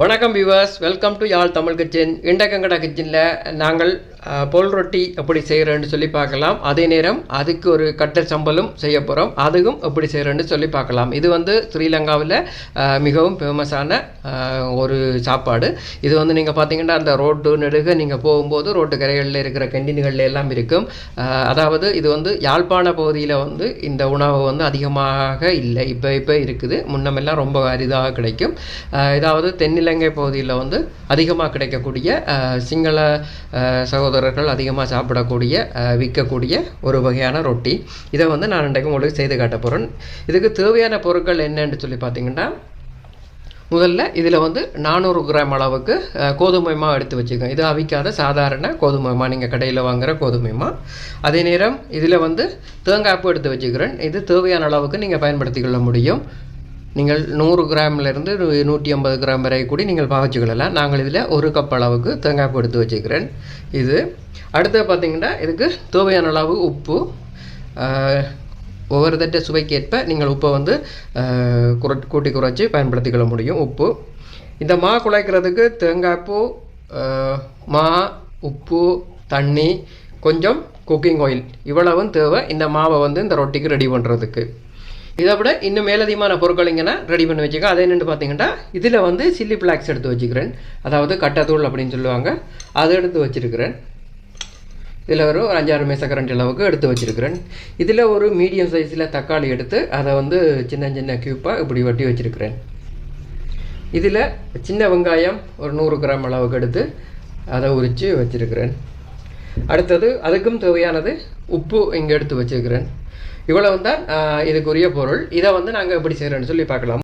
வணக்கம் viewers, welcome to Yarl Tamil kitchen. இண்டக்கங்கடா கிச்சனில் நாங்கள் பொல் ரொட்டி எப்படி செய்கிறேன்னு சொல்லி பார்க்கலாம். அதே நேரம் அதுக்கு ஒரு கட்டர் சம்பலும் செய்ய போகிறோம். அதுவும் எப்படி செய்கிறேன்னு சொல்லி பார்க்கலாம். இது வந்து ஸ்ரீலங்காவில் மிகவும் ஃபேமஸான ஒரு சாப்பாடு. இது வந்து நீங்கள் பார்த்தீங்கன்னா அந்த ரோட்டு நெடுக நீங்கள் போகும்போது ரோட்டு கரைகளில் இருக்கிற கேண்டீன்களில் எல்லாம் இருக்கும். அதாவது இது வந்து யாழ்ப்பாண பகுதியில் வந்து இந்த உணவு வந்து அதிகமாக இல்லை, இப்போ இருக்குது. முன்னமெல்லாம் ரொம்ப அரிதாக கிடைக்கும். இதாவது தென்னிலங்கை பகுதியில் வந்து அதிகமாக கிடைக்கக்கூடிய சிங்கள சகோதரர்கள் அதிகமாக சாப்பிடக்கூடிய விற்கக்கூடிய ஒரு வகையான ரொட்டி. இதை வந்து நான் இன்றைக்கு உங்களுக்கு செய்து காட்ட போகிறேன். இதுக்கு தேவையான பொருட்கள் என்னன்னு சொல்லி பார்த்தீங்கன்னா, முதல்ல இதில் வந்து 400 கிராம் அளவுக்கு கோதுமை மாவு எடுத்து வச்சுக்கோங்க. இது அவிக்காத சாதாரண கோதுமை மாவு, நீங்கள் கடையில் வாங்குகிற கோதுமை மாவு. அதே நேரம் இதில் வந்து தேங்காய்ப்பூ எடுத்து வச்சுக்கிறேன். இது தேவையான அளவுக்கு நீங்கள் பயன்படுத்தி கொள்ள முடியும். நீங்கள் 100 கிராம்லேருந்து 150 கிராம் வரை கூடி நீங்கள் பாவச்சுக்கலாம். நாங்கள் இதில் 1 கப் அளவுக்கு தேங்காய்ப்பூ எடுத்து வச்சுக்கிறேன். இது அடுத்து பார்த்திங்கன்னா, இதுக்கு தேவையான அளவு உப்பு, ஒவ்வொரு தட்ட சுவைக்கேற்ப நீங்கள் உப்பை வந்து கூட்டி குறைச்சி பயன்படுத்திக்கொள்ள முடியும். உப்பு இந்த மா குழைக்கிறதுக்கு தேங்காய்ப்பூ, மா, உப்பு, தண்ணி, கொஞ்சம் குக்கிங் ஆயில் இவ்வளவும் தேவை இந்த மாவை வந்து இந்த ரொட்டிக்கு ரெடி பண்ணுறதுக்கு. இதை விட இன்னும் மேலதிகமான பொருட்கள் இங்கே ரெடி பண்ணி வச்சுக்க. அதை என்னென்னு பார்த்தீங்கன்னா, இதில் வந்து சில்லி ஃப்ளாக்ஸ் எடுத்து வச்சுக்கிறேன். அதாவது கட்டத்தூள் அப்படின்னு சொல்லுவாங்க. அதை எடுத்து வச்சுருக்கிறேன். இதில் ஒரு 5-6 மேசக்கரண்டி அளவுக்கு எடுத்து வச்சுருக்கிறேன். இதில் ஒரு மீடியம் சைஸில் தக்காளி எடுத்து அதை வந்து சின்ன சின்ன க்யூப்பாக இப்படி வெட்டி வச்சுருக்கிறேன். இதில் சின்ன வெங்காயம் ஒரு 100 கிராம் அளவுக்கு எடுத்து அதை உரித்து வச்சுருக்கிறேன். அடுத்தது அதுக்கும் தேவையானது உப்பு இங்கே எடுத்து வச்சுருக்கிறேன். இவ்வளவு தான் இதுக்குரிய பொருள். இதை வந்து நாங்கள் எப்படி செய்கிறோன்னு சொல்லி பார்க்கலாம்.